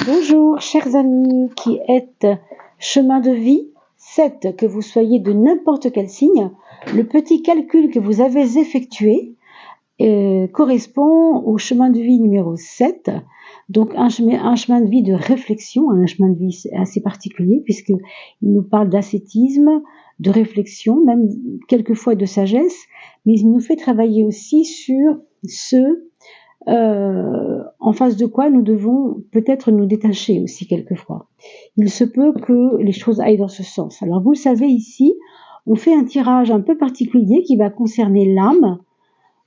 Bonjour chers amis qui êtes chemin de vie 7, que vous soyez de n'importe quel signe, le petit calcul que vous avez effectué correspond au chemin de vie numéro 7, donc un chemin de vie de réflexion, un chemin de vie assez particulier puisqu'il nous parle d'ascétisme, de réflexion, même quelquefois de sagesse, mais il nous fait travailler aussi sur en face de quoi nous devons peut-être nous détacher aussi quelquefois. Il se peut que les choses aillent dans ce sens. Alors vous le savez ici, on fait un tirage un peu particulier qui va concerner l'âme,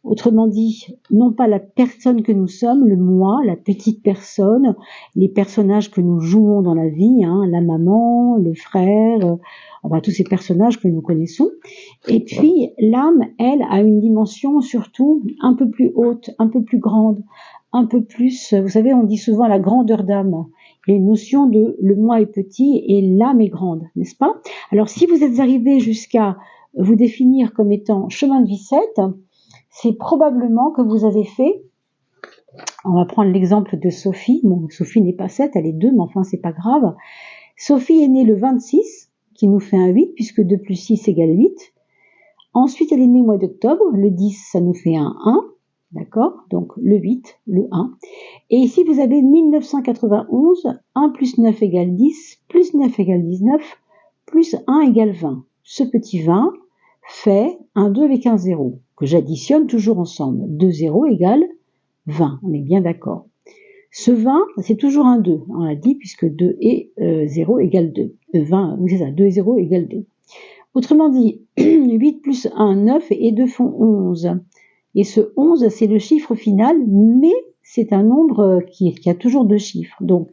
autrement dit, non pas la personne que nous sommes, le moi, la petite personne, les personnages que nous jouons dans la vie, la maman, le frère, enfin tous ces personnages que nous connaissons. Et puis l'âme, elle, a une dimension surtout un peu plus haute, un peu plus grande, un peu plus, vous savez, on dit souvent la grandeur d'âme. Il y a une notion de le moi est petit et l'âme est grande, n'est-ce pas? Alors si vous êtes arrivé jusqu'à vous définir comme étant chemin de vie 7, c'est probablement que vous avez fait, on va prendre l'exemple de Sophie, bon, Sophie n'est pas 7, elle est 2, mais enfin c'est pas grave. Sophie est née le 26, qui nous fait un 8, puisque 2 plus 6 égale 8. Ensuite, elle est née au mois d'octobre, le 10, ça nous fait un 1, d'accord? Donc le 8, le 1. Et ici, vous avez 1991, 1 plus 9 égale 10, plus 9 égale 19, plus 1 égale 20. Ce petit 20 fait un 2 avec un 0, que j'additionne toujours ensemble. 2 0 égale 20, on est bien d'accord. Ce 20, c'est toujours un 2, on l'a dit, puisque 2 et 0 égale 2. 20, oui c'est ça, 2 et 0 égale 2. Autrement dit, 8 plus 1, 9 et 2 font 11. Et ce 11, c'est le chiffre final, mais c'est un nombre qui a toujours deux chiffres. Donc,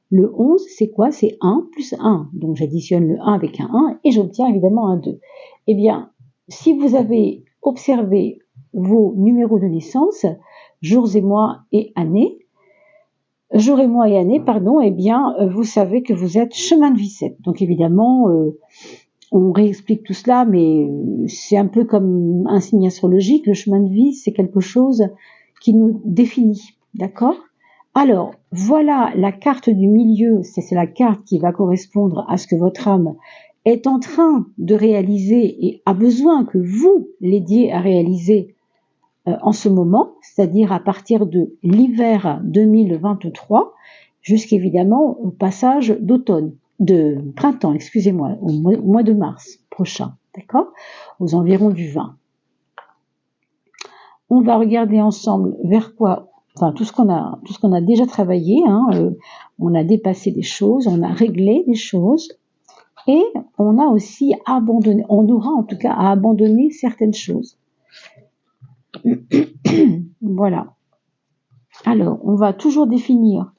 le 11, c'est quoi? C'est 1 plus 1. Donc, j'additionne le 1 avec un 1 et j'obtiens évidemment un 2. Eh bien, si vous avez observé vos numéros de naissance, jours et mois et années, eh bien, vous savez que vous êtes chemin de vie 7. Donc, évidemment, on réexplique tout cela, mais c'est un peu comme un signe astrologique. Le chemin de vie, c'est quelque chose qui nous définit, d'accord? Alors, voilà la carte du milieu, c'est la carte qui va correspondre à ce que votre âme est en train de réaliser et a besoin que vous l'aidiez à réaliser en ce moment, c'est-à-dire à partir de l'hiver 2023 jusqu'évidemment au passage d'automne, de printemps, excusez-moi, au mois de mars prochain, d'accord? Aux environs du 20. On va regarder ensemble vers quoi, enfin tout ce qu'on a déjà travaillé, on a dépassé des choses, on a réglé des choses, et on a aussi abandonné, on aura en tout cas à abandonner certaines choses. Voilà. Alors, on va toujours définir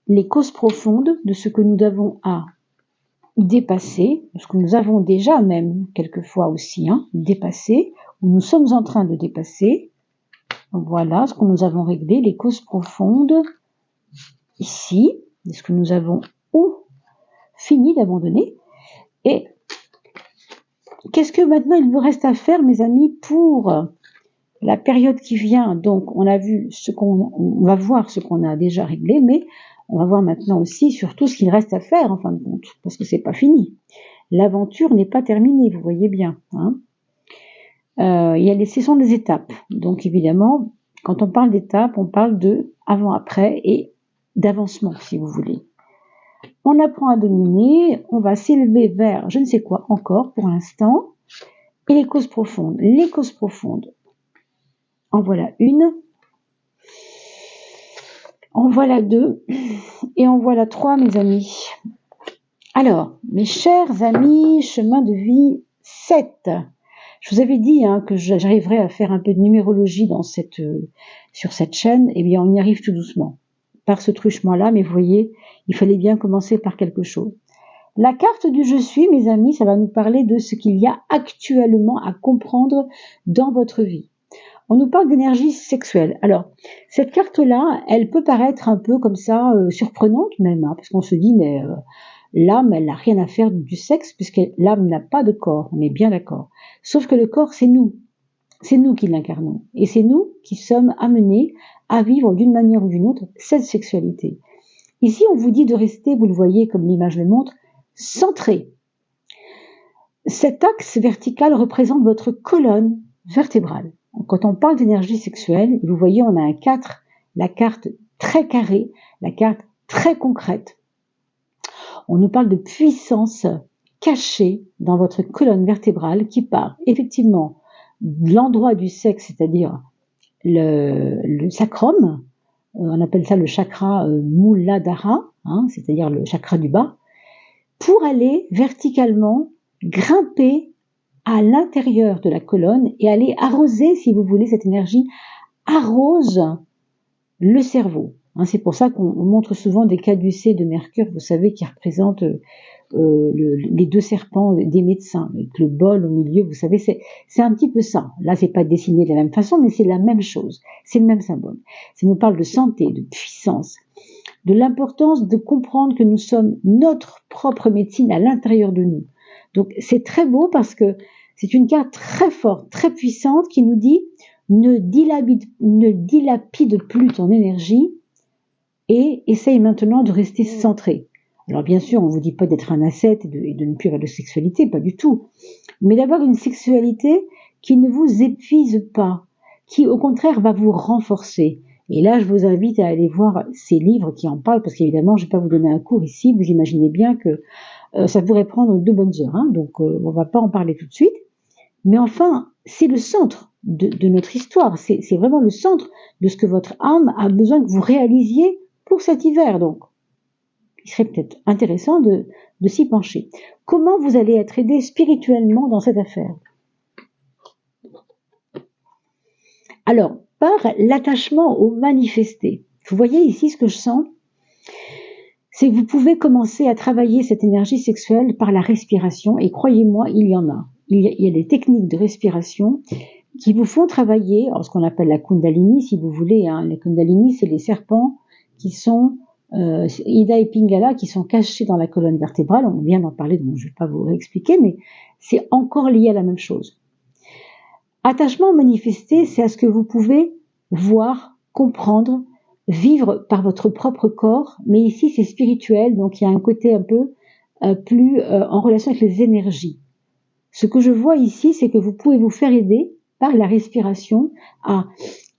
les causes profondes de ce que nous avons à dépasser, ce que nous avons déjà même quelquefois aussi dépassé, ou nous sommes en train de dépasser. Voilà ce que nous avons réglé, les causes profondes ici, ce que nous avons fini d'abandonner. Et qu'est-ce que maintenant il vous reste à faire, mes amis, pour la période qui vient? Donc, on a vu on va voir ce qu'on a déjà réglé, mais on va voir maintenant aussi surtout ce qu'il reste à faire en fin de compte, parce que c'est pas fini. L'aventure n'est pas terminée, vous voyez bien. Ce sont des étapes. Donc évidemment, quand on parle d'étapes, on parle de avant-après et d'avancement, si vous voulez. On apprend à dominer, on va s'élever vers je ne sais quoi encore pour l'instant. Et les causes profondes. Les causes profondes. En voilà une. En voilà deux. Et en voilà trois, mes amis. Alors, mes chers amis, chemin de vie 7. Je vous avais dit que j'arriverais à faire un peu de numérologie sur cette chaîne. Eh bien, on y arrive tout doucement. Par ce truchement-là, mais vous voyez, il fallait bien commencer par quelque chose. La carte du je suis, mes amis, ça va nous parler de ce qu'il y a actuellement à comprendre dans votre vie. On nous parle d'énergie sexuelle. Alors, cette carte-là, elle peut paraître un peu comme ça, surprenante même, parce qu'on se dit, mais l'âme, elle n'a rien à faire du sexe, puisque l'âme n'a pas de corps, on est bien d'accord. Sauf que le corps, c'est nous qui l'incarnons, et c'est nous qui sommes amenés à vivre d'une manière ou d'une autre cette sexualité. Ici, on vous dit de rester, vous le voyez comme l'image le montre, centré. Cet axe vertical représente votre colonne vertébrale. Quand on parle d'énergie sexuelle, vous voyez, on a un 4, la carte très carrée, la carte très concrète. On nous parle de puissance cachée dans votre colonne vertébrale qui part effectivement de l'endroit du sexe, c'est-à-dire le sacrum, on appelle ça le chakra Muladhara, c'est-à-dire le chakra du bas, pour aller verticalement grimper à l'intérieur de la colonne et aller arroser, si vous voulez, cette énergie arrose le cerveau. C'est pour ça qu'on montre souvent des caducées de Mercure, vous savez, qui représentent les deux serpents des médecins, avec le bol au milieu, vous savez, c'est un petit peu ça. Là, c'est pas dessiné de la même façon, mais c'est la même chose, c'est le même symbole. Ça nous parle de santé, de puissance, de l'importance de comprendre que nous sommes notre propre médecine à l'intérieur de nous. Donc, c'est très beau parce que c'est une carte très forte, très puissante qui nous dit ne dilapide plus ton énergie et essaye maintenant de rester centré. Alors bien sûr, on ne vous dit pas d'être un ascète et de ne plus avoir de sexualité, pas du tout, mais d'avoir une sexualité qui ne vous épuise pas, qui au contraire va vous renforcer. Et là, je vous invite à aller voir ces livres qui en parlent, parce qu'évidemment, je ne vais pas vous donner un cours ici, vous imaginez bien que ça pourrait prendre 2 bonnes heures, donc on ne va pas en parler tout de suite. Mais enfin, c'est le centre de notre histoire, c'est vraiment le centre de ce que votre âme a besoin que vous réalisiez pour cet hiver. Donc, il serait peut-être intéressant de s'y pencher. Comment vous allez être aidé spirituellement dans cette affaire? Alors, par l'attachement au manifesté. Vous voyez ici ce que je sens? C'est que vous pouvez commencer à travailler cette énergie sexuelle par la respiration, et croyez-moi, il y en a. Il y a des techniques de respiration qui vous font travailler, ce qu'on appelle la Kundalini, si vous voulez. La Kundalini, c'est les serpents qui sont Ida et Pingala, qui sont cachés dans la colonne vertébrale. On vient d'en parler, donc je ne vais pas vous réexpliquer, mais c'est encore lié à la même chose. Attachement manifesté, c'est à ce que vous pouvez voir, comprendre, vivre par votre propre corps, mais ici c'est spirituel, donc il y a un côté un peu plus en relation avec les énergies. Ce que je vois ici, c'est que vous pouvez vous faire aider par la respiration à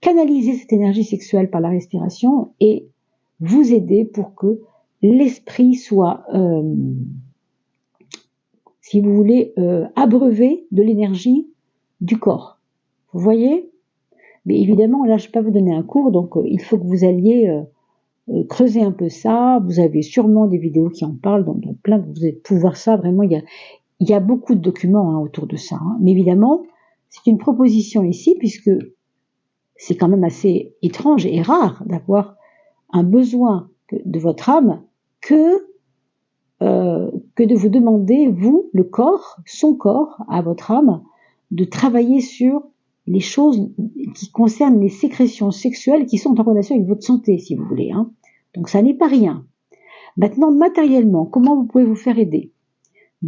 canaliser cette énergie sexuelle par la respiration et vous aider pour que l'esprit soit, si vous voulez, abreuvé de l'énergie du corps. Vous voyez? Mais évidemment, là, je ne vais pas vous donner un cours, donc il faut que vous alliez creuser un peu ça. Vous avez sûrement des vidéos qui en parlent, donc plein, vous allez pouvoir ça. Vraiment, il y a beaucoup de documents autour de ça. Mais évidemment, c'est une proposition ici, puisque c'est quand même assez étrange et rare d'avoir un besoin de votre âme que de vous demander, vous, le corps, son corps, à votre âme, de travailler sur les choses qui concernent les sécrétions sexuelles qui sont en relation avec votre santé, si vous voulez. Donc ça n'est pas rien. Maintenant, matériellement, comment vous pouvez vous faire aider?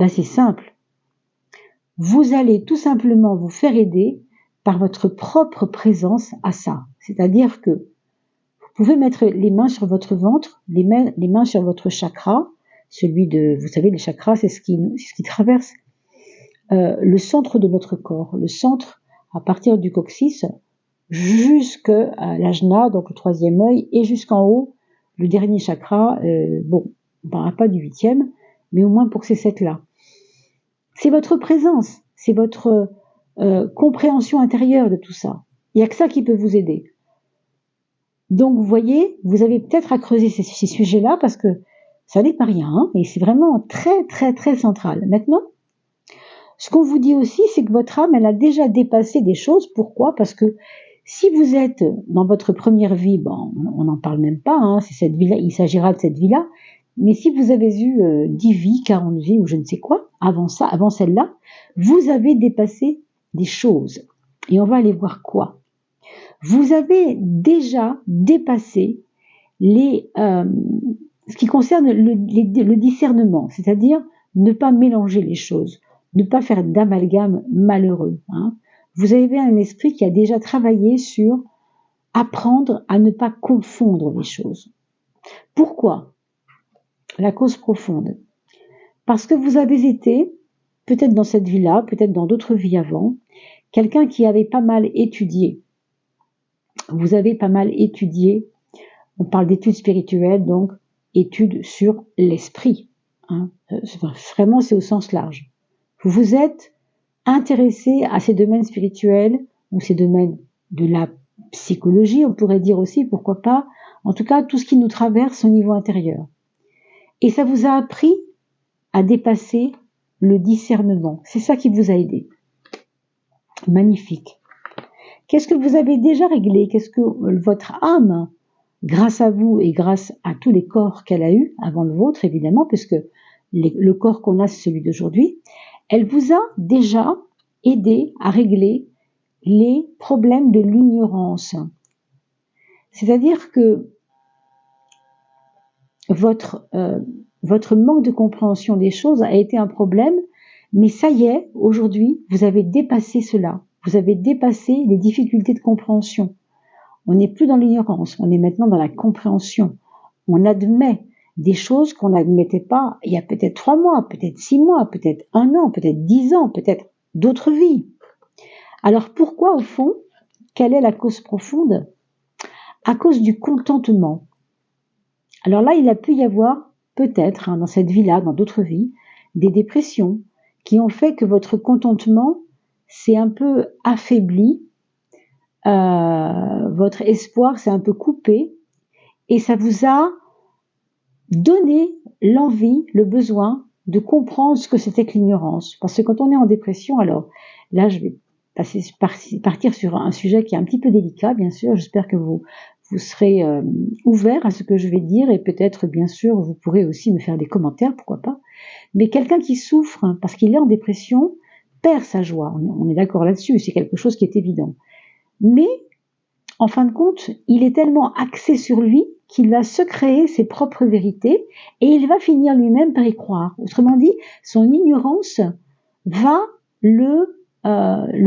C'est simple. Vous allez tout simplement vous faire aider par votre propre présence à ça. C'est-à-dire que vous pouvez mettre les mains sur votre ventre, les mains sur votre chakra, celui de, vous savez, les chakras, c'est ce qui traverse le centre de notre corps, le centre à partir du coccyx jusqu'à l'ajna, donc le 3e œil, et jusqu'en haut, le dernier chakra, on ne parlera pas du 8e, mais au moins pour ces 7-là. C'est votre présence, c'est votre compréhension intérieure de tout ça. Il n'y a que ça qui peut vous aider. Donc vous voyez, vous avez peut-être à creuser ces sujets-là parce que ça n'est pas rien, et c'est vraiment très très très central. Maintenant, ce qu'on vous dit aussi, c'est que votre âme, elle a déjà dépassé des choses. Pourquoi? Parce que si vous êtes dans votre première vie, on n'en parle même pas, c'est cette vie-là, il s'agira de cette vie-là, mais si vous avez eu 10 vies, 40 vies ou je ne sais quoi, avant celle-là, vous avez dépassé des choses. Et on va aller voir quoi. Vous avez déjà dépassé ce qui concerne le discernement, c'est-à-dire ne pas mélanger les choses, ne pas faire d'amalgame malheureux. Vous avez un esprit qui a déjà travaillé sur apprendre à ne pas confondre les choses. Pourquoi? la cause profonde. Parce que vous avez été, peut-être dans cette vie-là, peut-être dans d'autres vies avant, quelqu'un qui avait pas mal étudié. Vous avez pas mal étudié, on parle d'études spirituelles, donc études sur l'esprit. Hein. Vraiment, c'est au sens large. Vous vous êtes intéressé à ces domaines spirituels, ou ces domaines de la psychologie, on pourrait dire aussi, pourquoi pas, en tout cas, tout ce qui nous traverse au niveau intérieur. Et ça vous a appris à dépasser le discernement. C'est ça qui vous a aidé. Magnifique. Qu'est-ce que vous avez déjà réglé? Qu'est-ce que votre âme, grâce à vous et grâce à tous les corps qu'elle a eus, avant le vôtre évidemment, puisque le corps qu'on a c'est celui d'aujourd'hui, elle vous a déjà aidé à régler les problèmes de l'ignorance. C'est-à-dire que votre manque de compréhension des choses a été un problème, mais ça y est, aujourd'hui, vous avez dépassé cela. Vous avez dépassé les difficultés de compréhension. On n'est plus dans l'ignorance, on est maintenant dans la compréhension. On admet des choses qu'on n'admettait pas il y a peut-être 3 mois, peut-être 6 mois, peut-être 1 an, peut-être 10 ans, peut-être d'autres vies. Alors pourquoi, au fond, quelle est la cause profonde? À cause du contentement. Alors là, il a pu y avoir, peut-être, dans cette vie-là, dans d'autres vies, des dépressions qui ont fait que votre contentement s'est un peu affaibli, votre espoir s'est un peu coupé, et ça vous a donné l'envie, le besoin de comprendre ce que c'était que l'ignorance. Parce que quand on est en dépression, alors là, je vais partir sur un sujet qui est un petit peu délicat, bien sûr. J'espère que vous serez ouvert à ce que je vais dire, et peut-être, bien sûr, vous pourrez aussi me faire des commentaires, pourquoi pas. Mais quelqu'un qui souffre parce qu'il est en dépression perd sa joie. On est d'accord là-dessus, c'est quelque chose qui est évident. Mais, en fin de compte, il est tellement axé sur lui qu'il va se créer ses propres vérités et il va finir lui-même par y croire. Autrement dit, son ignorance va le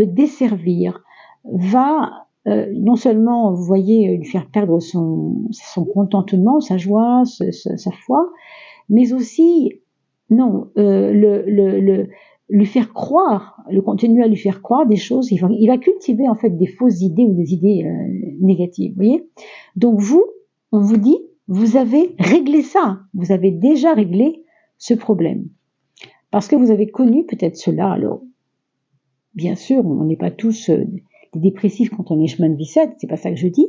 desservir, va non seulement, vous voyez, lui faire perdre son contentement, sa joie, sa foi, mais aussi, non, lui faire croire, le continuer à lui faire croire des choses, il va cultiver en fait des fausses idées ou des idées négatives, vous voyez. Donc on vous dit, vous avez réglé ça, vous avez déjà réglé ce problème. Parce que vous avez connu peut-être cela, alors, bien sûr, on n'est pas tous des dépressifs quand on est chemin de vie 7, c'est pas ça que je dis,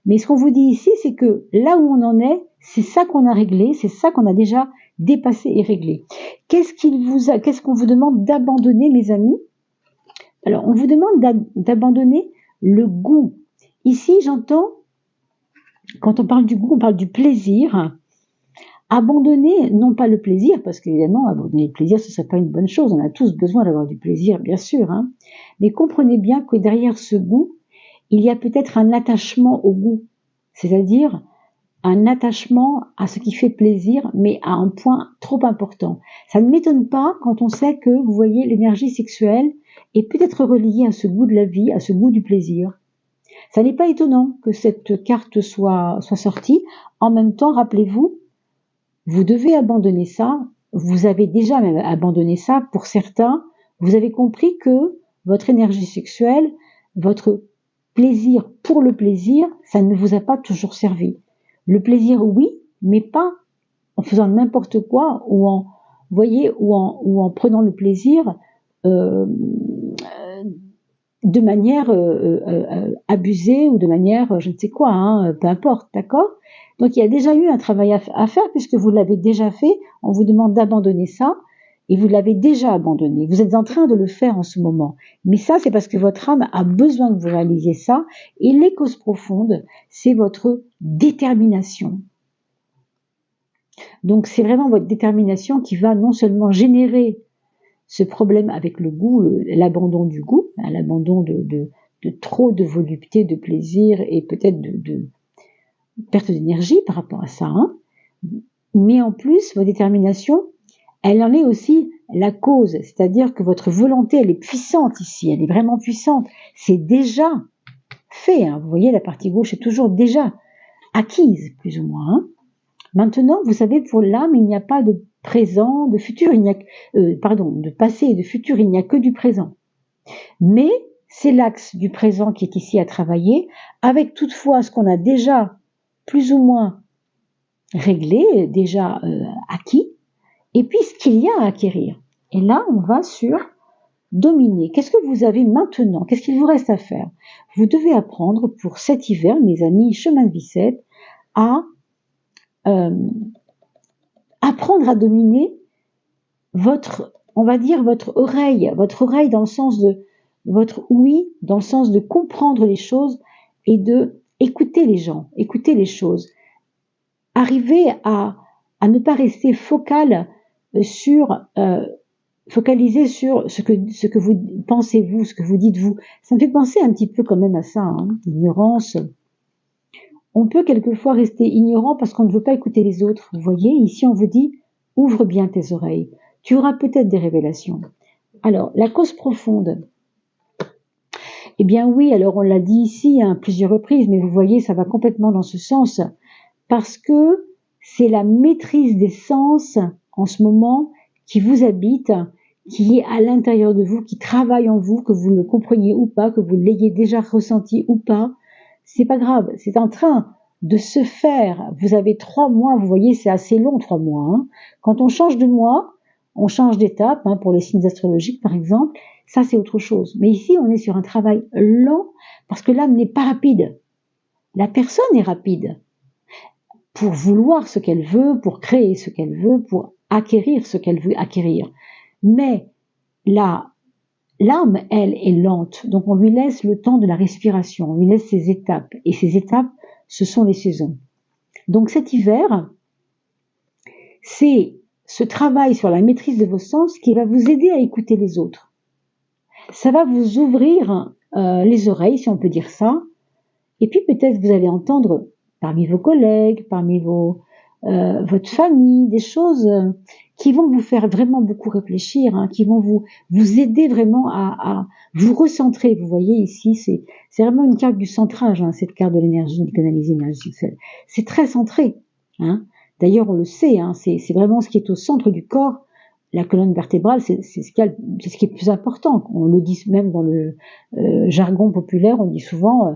mais ce qu'on vous dit ici, c'est que là où on en est, c'est ça qu'on a réglé, c'est ça qu'on a déjà dépassé et réglé. Qu'est-ce qu'on vous demande d'abandonner, mes amis? Alors, on vous demande d'abandonner le goût. Ici, j'entends, quand on parle du goût, on parle du plaisir. Abandonner, non pas le plaisir, parce qu'évidemment, abandonner le plaisir, ce ne serait pas une bonne chose. On a tous besoin d'avoir du plaisir, bien sûr. Hein. Mais comprenez bien que derrière ce goût, il y a peut-être un attachement au goût. C'est-à-dire un attachement à ce qui fait plaisir, mais à un point trop important. Ça ne m'étonne pas quand on sait que, vous voyez, l'énergie sexuelle est peut-être reliée à ce goût de la vie, à ce goût du plaisir. Ça n'est pas étonnant que cette carte soit sortie. En même temps, rappelez-vous, vous devez abandonner ça. Vous avez déjà même abandonné ça. Pour certains, vous avez compris que votre énergie sexuelle, votre plaisir pour le plaisir, ça ne vous a pas toujours servi. Le plaisir, oui, mais pas en faisant n'importe quoi ou en prenant le plaisir de manière abusée ou de manière je ne sais quoi, hein, peu importe, d'accord? Donc il y a déjà eu un travail à faire puisque vous l'avez déjà fait. On vous demande d'abandonner ça et vous l'avez déjà abandonné. Vous êtes en train de le faire en ce moment. Mais ça, c'est parce que votre âme a besoin que vous réalisiez ça. Et les causes profondes, c'est votre détermination. Donc c'est vraiment votre détermination qui va non seulement générer ce problème avec le goût, l'abandon du goût, l'abandon de trop de volupté, de plaisir et peut-être de perte d'énergie par rapport à ça. Hein. Mais en plus, votre détermination, elle en est aussi la cause. C'est-à-dire que votre volonté, elle est puissante ici, elle est vraiment puissante. C'est déjà fait. Hein. Vous voyez, la partie gauche est toujours déjà acquise, plus ou moins. Hein. Maintenant, vous savez, pour l'âme, il n'y a pas de présent, de futur, de passé et de futur, il n'y a que du présent. Mais c'est l'axe du présent qui est ici à travailler, avec toutefois ce qu'on a déjà plus ou moins réglé, déjà acquis, et puis ce qu'il y a à acquérir. Et là, on va sur dominer. Qu'est-ce que vous avez maintenant? Qu'est-ce qu'il vous reste à faire? Vous devez apprendre pour cet hiver, mes amis, chemin de Bicêtre, à apprendre à dominer votre oreille dans le sens de votre ouïe, dans le sens de comprendre les choses et de écouter les gens, écouter les choses. Arriver à ne pas rester focalisé sur ce que vous pensez vous, ce que vous dites vous. Ça me fait penser un petit peu quand même à ça, l'ignorance. On peut quelquefois rester ignorant parce qu'on ne veut pas écouter les autres. Vous voyez, ici on vous dit, ouvre bien tes oreilles. Tu auras peut-être des révélations. Alors, la cause profonde. Eh bien oui, alors on l'a dit ici à plusieurs reprises, mais vous voyez, ça va complètement dans ce sens. Parce que c'est la maîtrise des sens en ce moment qui vous habite, qui est à l'intérieur de vous, qui travaille en vous, que vous le compreniez ou pas, que vous l'ayez déjà ressenti ou pas. C'est pas grave, c'est en train de se faire. Vous avez 3 mois, vous voyez, c'est assez long 3 mois. Quand on change de mois, on change d'étape, pour les signes astrologiques par exemple, ça c'est autre chose. Mais ici, on est sur un travail lent parce que l'âme n'est pas rapide. La personne est rapide pour vouloir ce qu'elle veut, pour créer ce qu'elle veut, pour acquérir ce qu'elle veut acquérir. Mais l'âme, elle, est lente. Donc on lui laisse le temps de la respiration, on lui laisse ses étapes. Et ces étapes, ce sont les saisons. Donc cet hiver, c'est ce travail sur la maîtrise de vos sens qui va vous aider à écouter les autres. Ça va vous ouvrir les oreilles, si on peut dire ça. Et puis peut-être vous allez entendre parmi vos collègues, parmi votre famille, des choses qui vont vous faire vraiment beaucoup réfléchir, qui vont vous aider vraiment à vous recentrer. Vous voyez ici, c'est vraiment une carte du centrage, cette carte de l'énergie, du canalisé énergie. C'est très centré. D'ailleurs, on le sait, c'est vraiment ce qui est au centre du corps. La colonne vertébrale, c'est ce qui est le plus important. On le dit même dans le jargon populaire, on dit souvent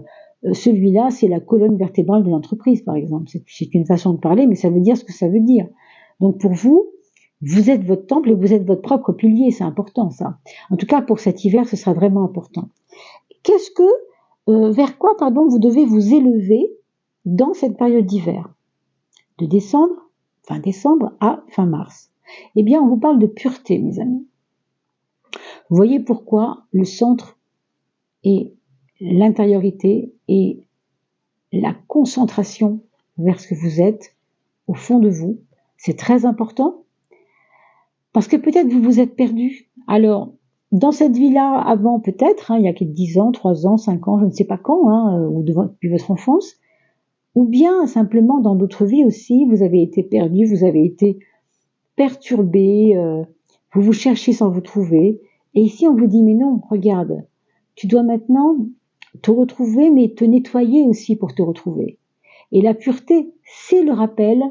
celui-là, c'est la colonne vertébrale de l'entreprise, par exemple. C'est une façon de parler, mais ça veut dire ce que ça veut dire. Donc pour vous, vous êtes votre temple et vous êtes votre propre pilier, c'est important ça. En tout cas, pour cet hiver, ce sera vraiment important. Vers quoi, vous devez vous élever dans cette période d'hiver? De fin décembre à fin mars. Eh bien, on vous parle de pureté, mes amis. Vous voyez pourquoi le centre et l'intériorité et la concentration vers ce que vous êtes au fond de vous, c'est très important parce que peut-être vous vous êtes perdu. Alors, dans cette vie-là, avant peut-être, il y a 10 ans, 3 ans, 5 ans, je ne sais pas quand, ou depuis votre enfance, ou bien simplement dans d'autres vies aussi, vous avez été perdu, vous avez été perturbé, vous vous cherchez sans vous trouver, et ici on vous dit mais non, regarde, tu dois maintenant te retrouver, mais te nettoyer aussi pour te retrouver. Et la pureté, c'est le rappel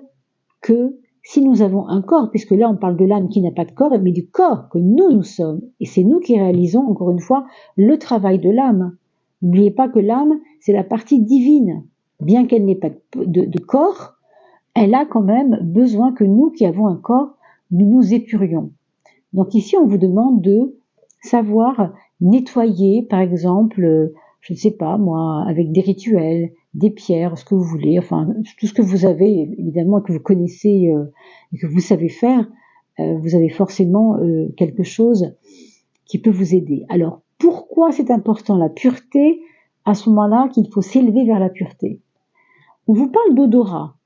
que si nous avons un corps, puisque là on parle de l'âme qui n'a pas de corps, mais du corps que nous sommes, et c'est nous qui réalisons, encore une fois, le travail de l'âme. N'oubliez pas que l'âme, c'est la partie divine. Bien qu'elle n'ait pas de corps, elle a quand même besoin que nous qui avons un corps, nous nous épurions. Donc ici, on vous demande de savoir nettoyer, par exemple, je ne sais pas moi, avec des rituels, des pierres, ce que vous voulez, enfin tout ce que vous avez, évidemment, que vous connaissez et que vous savez faire, vous avez forcément quelque chose qui peut vous aider. Alors, pourquoi c'est important la pureté, à ce moment-là, qu'il faut s'élever vers la pureté? On vous parle d'odorat.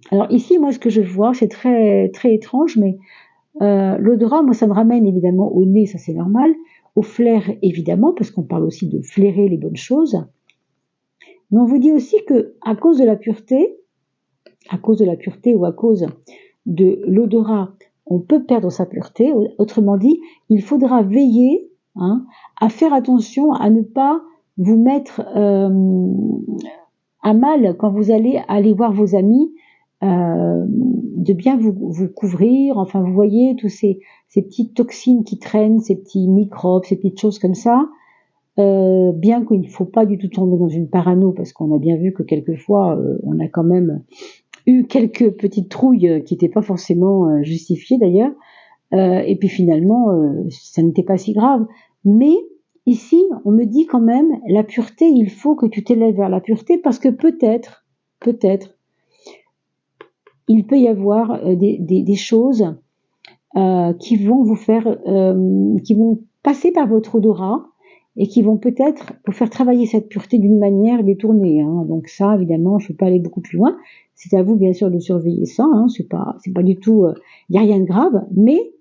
Alors ici, moi, ce que je vois, c'est très, très étrange, mais l'odorat, moi, ça me ramène évidemment au nez, ça c'est normal, au flair, évidemment, parce qu'on parle aussi de flairer les bonnes choses. Mais on vous dit aussi que à cause de la pureté ou à cause de l'odorat, on peut perdre sa pureté. Autrement dit, il faudra veiller à faire attention à ne pas vous mettre à mal quand vous allez voir vos amis de bien vous couvrir. Enfin, vous voyez tous ces petites toxines qui traînent, ces petits microbes, ces petites choses comme ça. Bien qu'il ne faut pas du tout tomber dans une parano, parce qu'on a bien vu que quelquefois, on a quand même eu quelques petites trouilles qui n'étaient pas forcément justifiées d'ailleurs. Et puis finalement, ça n'était pas si grave. Mais ici, on me dit quand même, la pureté, il faut que tu t'élèves vers la pureté, parce que peut-être, il peut y avoir des choses qui vont vous faire, qui vont passer par votre odorat et qui vont peut-être vous faire travailler cette pureté d'une manière détournée. Hein. Donc ça, évidemment, je ne peux pas aller beaucoup plus loin. C'est à vous, bien sûr, de surveiller ça. Hein. C'est pas du tout, y a rien de grave. Mais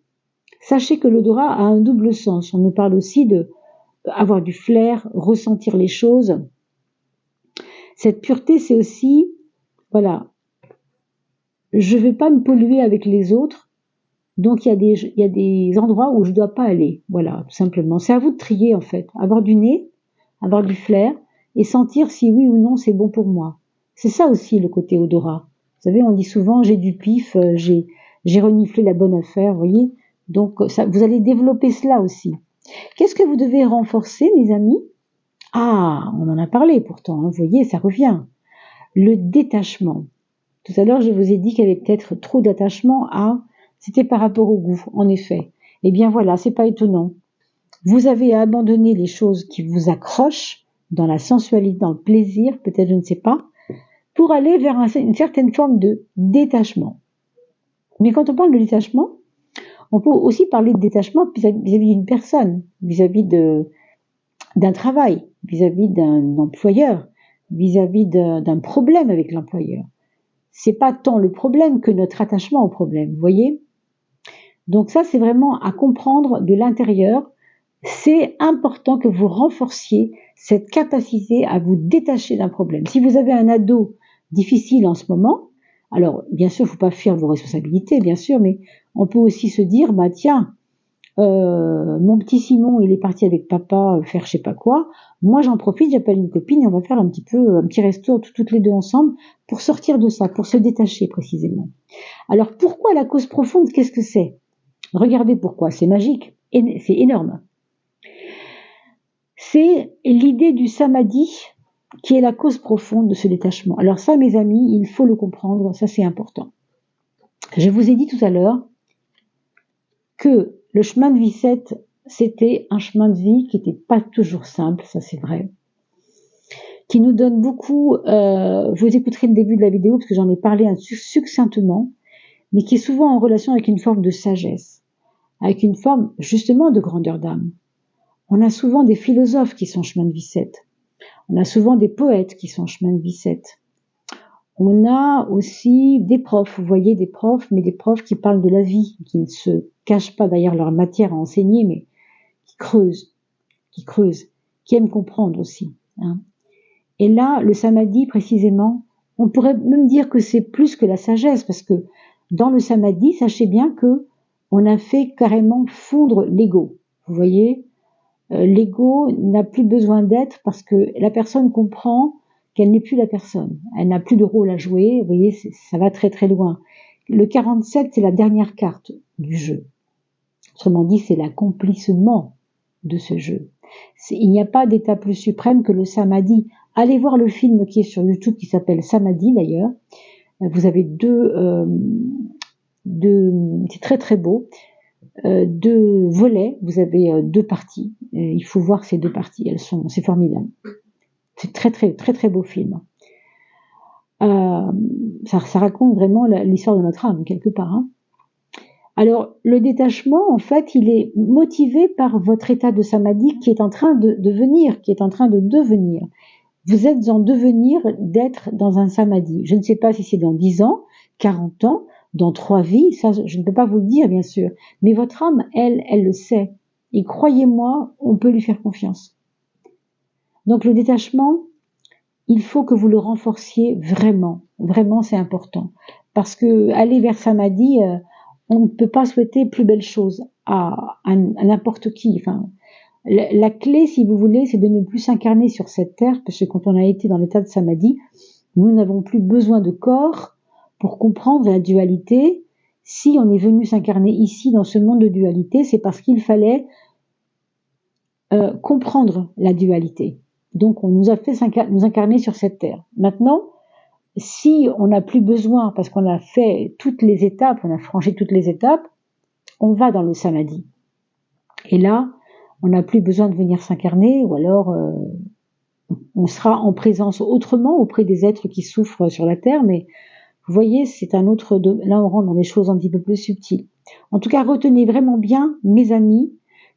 sachez que l'odorat a un double sens. On nous parle aussi de avoir du flair, ressentir les choses. Cette pureté, c'est aussi, voilà, je ne vais pas me polluer avec les autres. Donc il y a des endroits où je ne dois pas aller, voilà, tout simplement. C'est à vous de trier en fait, avoir du nez, avoir du flair et sentir si oui ou non c'est bon pour moi. C'est ça aussi le côté odorat. Vous savez, on dit souvent j'ai du pif, j'ai reniflé la bonne affaire, vous voyez. Donc ça, vous allez développer cela aussi. Qu'est-ce que vous devez renforcer, mes amis? Ah, on en a parlé pourtant, hein, vous voyez, ça revient. Le détachement. Tout à l'heure, je vous ai dit qu'il y avait peut-être trop d'attachement c'était par rapport au goût, en effet. Eh bien voilà, c'est pas étonnant. Vous avez abandonné les choses qui vous accrochent dans la sensualité, dans le plaisir, peut-être, je ne sais pas, pour aller vers une certaine forme de détachement. Mais quand on parle de détachement, on peut aussi parler de détachement vis-à-vis d'une personne, vis-à-vis d'un travail, vis-à-vis d'un employeur, vis-à-vis d'un problème avec l'employeur. C'est pas tant le problème que notre attachement au problème, vous voyez? Donc ça, c'est vraiment à comprendre de l'intérieur. C'est important que vous renforciez cette capacité à vous détacher d'un problème. Si vous avez un ado difficile en ce moment, alors bien sûr, il ne faut pas fuir vos responsabilités, bien sûr, mais on peut aussi se dire, bah tiens, mon petit Simon, il est parti avec papa faire je sais pas quoi. Moi, j'en profite, j'appelle une copine et on va faire un petit resto toutes les deux ensemble pour sortir de ça, pour se détacher précisément. Alors pourquoi la cause profonde? Qu'est-ce que c'est? Regardez pourquoi, c'est magique, c'est énorme. C'est l'idée du samadhi qui est la cause profonde de ce détachement. Alors ça, mes amis, il faut le comprendre, ça c'est important. Je vous ai dit tout à l'heure que le chemin de vie 7, c'était un chemin de vie qui n'était pas toujours simple, ça c'est vrai, qui nous donne beaucoup, vous écouterez le début de la vidéo parce que j'en ai parlé succinctement, mais qui est souvent en relation avec une forme de sagesse, avec une forme justement de grandeur d'âme. On a souvent des philosophes qui sont chemin de vie 7. On a souvent des poètes qui sont chemin de vie 7. On a aussi des profs, vous voyez, des profs, mais des profs qui parlent de la vie, qui ne se cachent pas derrière leur matière à enseigner, mais qui creusent, qui aiment comprendre aussi. Hein. Et là, le samadhi, précisément, on pourrait même dire que c'est plus que la sagesse, parce que dans le samadhi, sachez bien que on a fait carrément fondre l'ego. Vous voyez, l'ego n'a plus besoin d'être parce que la personne comprend qu'elle n'est plus la personne. Elle n'a plus de rôle à jouer. Vous voyez, ça va très très loin. Le 47, c'est la dernière carte du jeu. Autrement dit, c'est l'accomplissement de ce jeu. Il n'y a pas d'état plus suprême que le samadhi. Allez voir le film qui est sur YouTube qui s'appelle Samadhi d'ailleurs. Vous avez c'est très très beau. Deux volets, vous avez deux parties. Il faut voir ces deux parties, c'est formidable. C'est très très très très beau film. Ça raconte vraiment l'histoire de notre âme quelque part. Hein. Alors le détachement, en fait, il est motivé par votre état de samadhi qui est en train de venir, qui est en train de devenir. Vous êtes en devenir d'être dans un samadhi. Je ne sais pas si c'est dans 10 ans, 40 ans, dans 3 vies, ça je ne peux pas vous le dire bien sûr, mais votre âme, elle le sait. Et croyez-moi, on peut lui faire confiance. Donc le détachement, il faut que vous le renforciez vraiment. Vraiment, c'est important. Parce que aller vers samadhi, on ne peut pas souhaiter plus belle chose à n'importe qui. Enfin, la clé, si vous voulez, c'est de ne plus s'incarner sur cette terre, parce que quand on a été dans l'état de samadhi, nous n'avons plus besoin de corps pour comprendre la dualité. Si on est venu s'incarner ici dans ce monde de dualité, c'est parce qu'il fallait comprendre la dualité. Donc on nous a fait nous incarner sur cette terre. Maintenant, si on n'a plus besoin, parce qu'on a fait toutes les étapes, on a franchi toutes les étapes, on va dans le samadhi. Et là, on n'a plus besoin de venir s'incarner, ou alors on sera en présence autrement auprès des êtres qui souffrent sur la terre, mais vous voyez, c'est un autre... Là, on rentre dans des choses un petit peu plus subtiles. En tout cas, retenez vraiment bien, mes amis,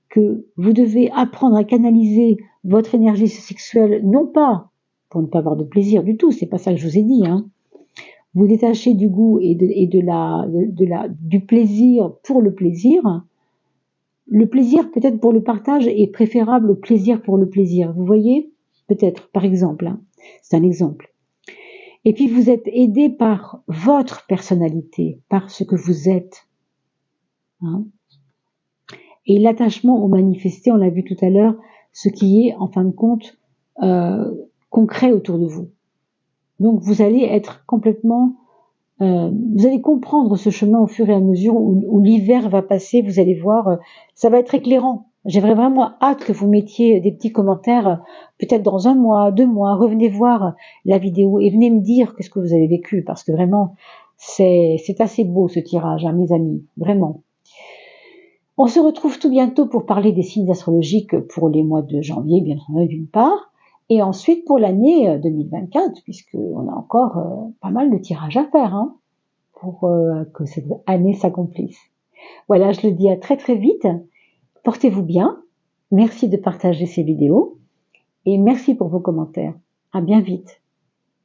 que vous devez apprendre à canaliser votre énergie sexuelle, non pas pour ne pas avoir de plaisir du tout, c'est pas ça que je vous ai dit, hein. Vous détachez du goût et du plaisir pour le plaisir. Le plaisir, peut-être pour le partage, est préférable au plaisir pour le plaisir. Vous voyez? Peut-être, par exemple, hein. C'est un exemple. Et puis vous êtes aidé par votre personnalité, par ce que vous êtes, hein. Et l'attachement au manifesté, on l'a vu tout à l'heure, ce qui est en fin de compte concret autour de vous. Donc vous allez être complètement, vous allez comprendre ce chemin au fur et à mesure où l'hiver va passer. Vous allez voir, ça va être éclairant. J'aimerais vraiment hâte que vous mettiez des petits commentaires, peut-être dans 1 mois, 2 mois, revenez voir la vidéo et venez me dire qu'est-ce que vous avez vécu, parce que vraiment, c'est assez beau ce tirage, hein, mes amis, vraiment. On se retrouve tout bientôt pour parler des signes astrologiques pour les mois de janvier, bien entendu, d'une part, et ensuite pour l'année 2024, puisqu'on a encore pas mal de tirages à faire, hein, pour que cette année s'accomplisse. Voilà, je le dis à très très vite. Portez-vous bien. Merci de partager ces vidéos et merci pour vos commentaires. À bien vite.